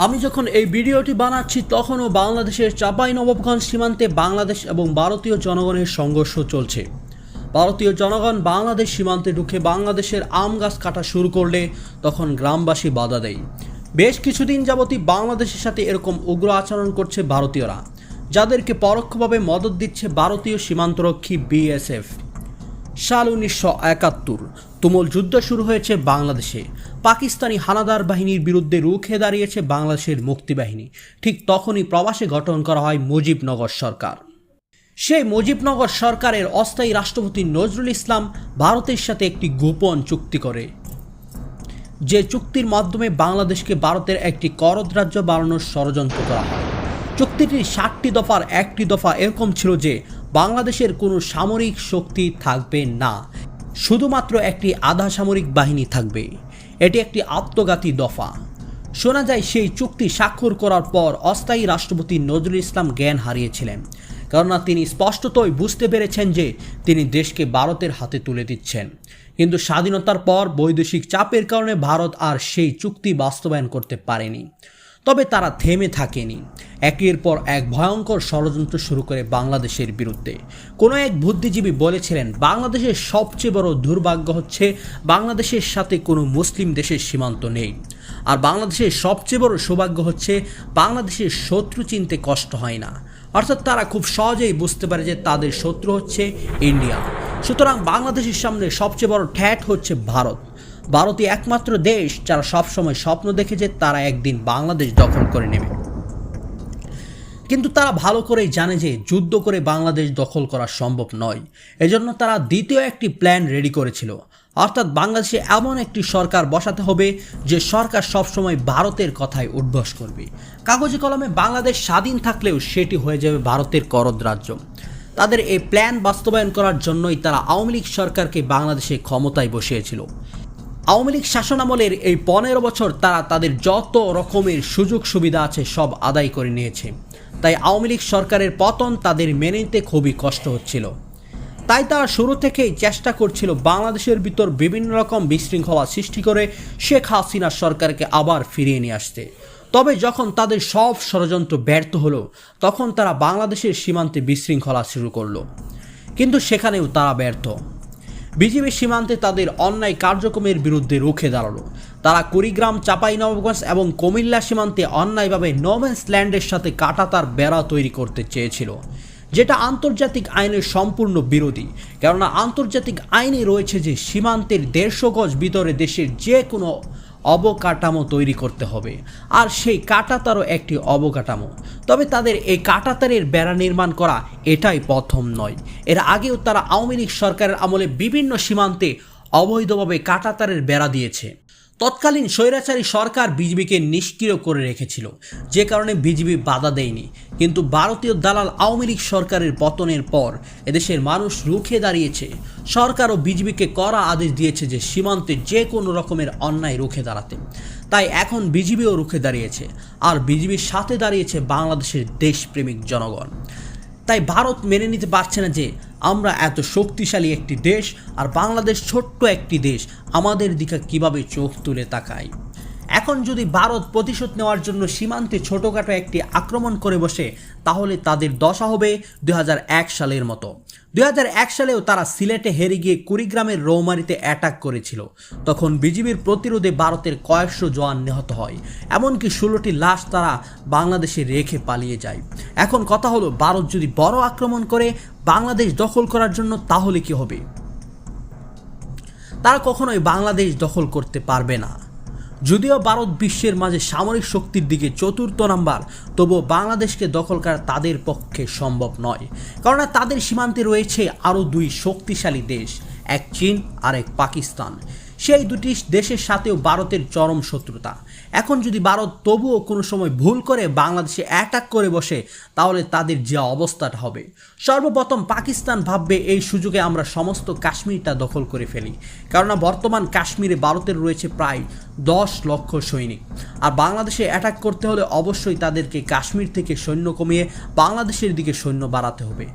আমি যখন এই ভিডিওটি বানাচ্ছি তখনও বাংলাদেশের চাঁপাইনবাবগঞ্জ সীমান্তে বাংলাদেশ এবং ভারতীয় জনগণের সংঘর্ষ চলছে। ভারতীয় জনগণ বাংলাদেশ সীমান্তে ঢুকে বাংলাদেশের আম গাছ কাটা শুরু করলে তখন গ্রামবাসী বাধা দেয়। বেশ কিছুদিন যাবতই বাংলাদেশের সাথে এরকম উগ্র আচরণ করছে ভারতীয়রা, যাদেরকে পরোক্ষভাবে মদত দিচ্ছে ভারতীয় সীমান্তরক্ষী বিএসএফ। সাল 1971 তুমুল যুদ্ধ শুরু হয়েছে বাংলাদেশে। পাকিস্তানি হানাদার বাহিনীর বিরুদ্ধে রুখে দাঁড়িয়েছে বাংলাদেশের মুক্তিবাহিনী। ঠিক তখনই প্রবাসে গঠন করা হয় মুজিবনগর সরকার। সেই মুজিবনগর সরকারের অস্থায়ী রাষ্ট্রপতি নজরুল ইসলাম ভারতের সাথে একটি গোপন চুক্তি করে, যে চুক্তির মাধ্যমে বাংলাদেশকে ভারতের একটি করদ রাজ্য বানানোর ষড়যন্ত্র করা হয়। চুক্তিটির 7টি দফার একটি দফা এরকম ছিল যে বাংলাদেশের কোনো সামরিক শক্তি থাকবে না, শুধুমাত্র একটি আধা সামরিক বাহিনী থাকবে। এটি একটি আত্মঘাতী দফা। শোনা যায় সেই চুক্তি স্বাক্ষর করার পর অস্থায়ী রাষ্ট্রপতি নজরুল ইসলাম জ্ঞান হারিয়েছিলেন, কেননা তিনি স্পষ্টতই বুঝতে পেরেছেন যে তিনি দেশকে ভারতের হাতে তুলে দিচ্ছেন। কিন্তু স্বাধীনতার পর বৈদেশিক চাপের কারণে ভারত আর সেই চুক্তি বাস্তবায়ন করতে পারেনি। তবে তারা থেমে থাকেনি, একের পর এক ভয়ঙ্কর ষড়যন্ত্র শুরু করে বাংলাদেশের বিরুদ্ধে। কোনো এক বুদ্ধিজীবী বলেছিলেন, বাংলাদেশের সবচেয়ে বড় দুর্ভাগ্য হচ্ছে বাংলাদেশের সাথে কোনো মুসলিম দেশের সীমান্ত নেই, আর বাংলাদেশের সবচেয়ে বড় সৌভাগ্য হচ্ছে বাংলাদেশের শত্রু চিনতে কষ্ট হয় না। অর্থাৎ তারা খুব সহজেই বুঝতে পারে যে তাদের শত্রু হচ্ছে ইন্ডিয়া। সুতরাং বাংলাদেশের সামনে সবচেয়ে বড় ঠ্যাট হচ্ছে ভারত। ভারতই একমাত্র দেশ যারা সবসময় স্বপ্ন দেখে যে তারা একদিন বাংলাদেশ দখল করে নেবে। কিন্তু তারা ভালো করেই জানে যে যুদ্ধ করে বাংলাদেশ দখল করা সম্ভব নয়। এজন্য তারা দ্বিতীয় একটি প্ল্যান রেডি করেছিল, অর্থাৎ বাংলাদেশে এমন একটি সরকার বসাতে হবে যে সরকার সবসময় ভারতের কথায় উদ্ভস করবে। কাগজে কলমে বাংলাদেশ স্বাধীন থাকলেও সেটি হয়ে যাবে ভারতের করদ রাজ্য। তাদের এই প্ল্যান বাস্তবায়ন করার জন্যই তারা আওয়ামী লীগ সরকারকে বাংলাদেশে ক্ষমতায় বসিয়েছিল। আওয়ামী লীগ শাসনামলের এই 15 বছর তারা তাদের যত রকমের সুযোগ সুবিধা আছে সব আদায় করে নিয়েছে। তাই আওয়ামী লীগ সরকারের পতন তাদের মেনে নিতে খুবই কষ্ট হচ্ছিল। তাই তারা শুরু থেকেই চেষ্টা করছিল বাংলাদেশের ভিতর বিভিন্ন রকম বিশৃঙ্খলা সৃষ্টি করে শেখ হাসিনা সরকারকে আবার ফিরিয়ে নিয়ে আসতে। তবে যখন তাদের সব ষড়যন্ত্র ব্যর্থ হলো, তখন তারা বাংলাদেশের সীমান্তে বিশৃঙ্খলা শুরু করলো, কিন্তু সেখানেও তারা ব্যর্থ। বিজিবি সীমান্তে তাদের অন্যায় কার্যক্রমের বিরুদ্ধে রুখে দাঁড়ালো। তারা কুড়িগ্রাম, চাঁপাইনবাবগঞ্জ এবং কুমিল্লা সীমান্তে অন্যায়ভাবে নোম্যান্স ল্যান্ডের সাথে কাঁটাতার বেড়া তৈরি করতে চেয়েছিল, যেটা আন্তর্জাতিক আইনের সম্পূর্ণ বিরোধী। কেননা আন্তর্জাতিক আইনে রয়েছে যে সীমান্তের 150 গজ ভিতরে দেশের যে কোনো অবকাঠামো তৈরি করতে হবে, আর সেই কাঁটাতারও একটি অবকাঠামো। তবে তাদের এই কাঁটাতারের বেড়া নির্মাণ করা এটাই প্রথম নয়। এর আগেও তারা আওয়ামী লীগ সরকারের আমলে বিভিন্ন সীমান্তে অবৈধভাবে কাঁটাতারের বেড়া দিয়েছে। তৎকালীন স্বৈরাচারী সরকার বিজিবিকে নিষ্ক্রিয় করে রেখেছিল, যে কারণে বিজিবি বাধা দেয়নি। কিন্তু ভারতীয় দালাল আওয়ামী লীগ সরকারের পতনের পর এদেশের মানুষ রুখে দাঁড়িয়েছে। সরকার ও বিজিবিকে কড়া আদেশ দিয়েছে যে সীমান্তে যে কোনো রকমের অন্যায় রুখে দাঁড়াতে। তাই এখন বিজিবিও রুখে দাঁড়িয়েছে, আর বিজিবির সাথে দাঁড়িয়েছে বাংলাদেশের দেশপ্রেমিক জনগণ। তাই ভারত মেনে নিতে পারছে না যে আমরা এত শক্তিশালী একটি দেশ আর বাংলাদেশ ছোট্ট একটি দেশ, আমাদের দিকে কিভাবে চোখ তুলে তাকায়। এখন যদি ভারত প্রতিশোধ নেওয়ার জন্য সীমান্তে ছোটোখাটো একটি আক্রমণ করে বসে, তাহলে তাদের দশা হবে 2001 সালের মতো। 2001 সালেও তারা সিলেটে হেরে গিয়ে কুড়িগ্রামের রৌমারীতে অ্যাটাক করেছিল। তখন বিজিবির প্রতিরোধে ভারতের কয়েকশো জওয়ান নিহত হয়, এমনকি 16টি লাশ তারা বাংলাদেশে রেখে পালিয়ে যায়। এখন কথা হলো, ভারত যদি বড় আক্রমণ করে বাংলাদেশ দখল করার জন্য, তাহলে কি হবে? তারা কখনোই বাংলাদেশ দখল করতে পারবে না। যদিও ভারত বিশ্বের মাঝে সামরিক শক্তির দিকে 4র্থ নাম্বার, তবুও বাংলাদেশকে দখল করা তাদের পক্ষে সম্ভব নয়। কেননা তাদের সীমান্তে রয়েছে আরও 2 শক্তিশালী দেশ, এক চীন আর এক পাকিস্তান। সেই দুটি দেশের সাথেও ভারতের চরম শত্রুতা। এখন যদি ভারত তবুও কোনো সময় ভুল করে বাংলাদেশে অ্যাটাক করে বসে, তাহলে তাদের যে অবস্থাটা হবে, সর্বপ্রথম পাকিস্তান ভাববে এই সুযোগে আমরা সমস্ত কাশ্মীরটা দখল করে ফেলি। কেননা বর্তমান কাশ্মীরে ভারতের রয়েছে প্রায় 10 লক্ষ সৈনিক, আর বাংলাদেশে অ্যাটাক করতে হলে অবশ্যই তাদেরকে কাশ্মীর থেকে সৈন্য কমিয়ে বাংলাদেশের দিকে সৈন্য বাড়াতে হবে।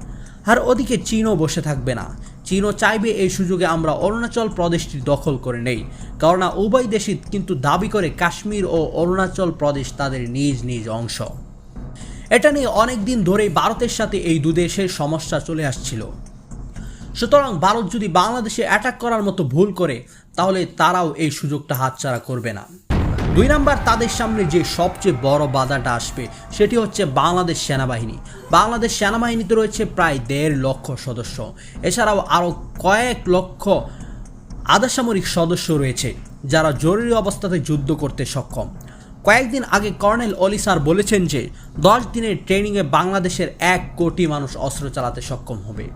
আর ওদিকে চীনও বসে থাকবে না। চীনও চাইবে এই সুযোগে আমরা অরুণাচল প্রদেশটি দখল করে নেই, কারণ উভয় দেশই কিন্তু দাবি করে কাশ্মীর ও অরুণাচল প্রদেশ তাদের নিজ নিজ অংশ। এটা নিয়ে অনেক দিন ধরেই ভারতের সাথে এই দুদেশের সমস্যা চলে আসছিল। সুতরাং ভারত যদি বাংলাদেশে অ্যাটাক করার মতো ভুল করে তাহলে তারাও এই সুযোগটা হাতছাড়া করবে না। 2 নাম্বার, তাদের সামনে যে সবচেয়ে বড় বাধাটা আসবে সেটি হচ্ছে বাংলাদেশ সেনাবাহিনী। বাংলাদেশ সেনাবাহিনীতে রয়েছে প্রায় 1.5 লক্ষ সদস্য, এছাড়াও আরও কয়েক লক্ষ আধাসামরিক সদস্য রয়েছে যারা জরুরি অবস্থাতে যুদ্ধ করতে সক্ষম। কয়েকদিন আগে কর্নেল অলি স্যার বলেছেন যে 10 দিনের ট্রেনিংয়ে বাংলাদেশের 1 কোটি মানুষ অস্ত্র চালাতে সক্ষম হবে।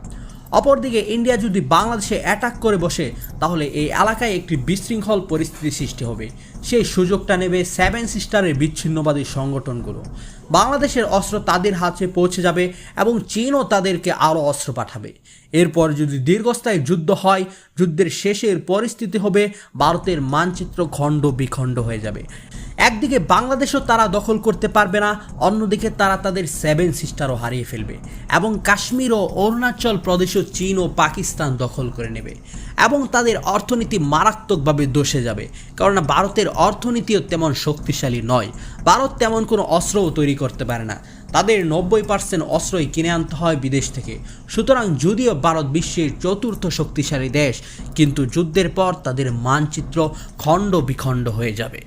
অপরদিকে ইন্ডিয়া যদি বাংলাদেশে অ্যাটাক করে বসে তাহলে এই এলাকায় একটি বিশৃঙ্খল পরিস্থিতি সৃষ্টি হবে। সেই সুযোগটা নেবে 7 সিস্টারের বিচ্ছিন্নবাদী সংগঠনগুলো। বাংলাদেশের অস্ত্র তাদের হাতে পৌঁছে যাবে এবং চীনও তাদেরকে আরও অস্ত্র পাঠাবে। এরপর যদি দীর্ঘস্থায়ী যুদ্ধ হয়, যুদ্ধের শেষের পরিস্থিতি হবে ভারতের মানচিত্র খণ্ড বিখণ্ড হয়ে যাবে। একদিকে বাংলাদেশও তারা দখল করতে পারবে না, অন্যদিকে তারা তাদের 7 সিস্টারও হারিয়ে ফেলবে এবং কাশ্মীর ও অরুণাচল প্রদেশও চীন ও পাকিস্তান দখল করে নেবে এবং তাদের অর্থনীতি মারাত্মকভাবে ধসে যাবে, কারণ ভারতের অর্থনীতিও তেমন শক্তিশালী নয়। ভারত তেমন কোনো অস্ত্রও তৈরি করতে পারে না, তাদের 90% অস্ত্রই কিনে আনতে হয় বিদেশ থেকে। সুতরাং যদিও ভারত বিশ্বের 4র্থ শক্তিশালী দেশ, কিন্তু যুদ্ধের পর তাদের মানচিত্র খণ্ড বিখণ্ড হয়ে যাবে।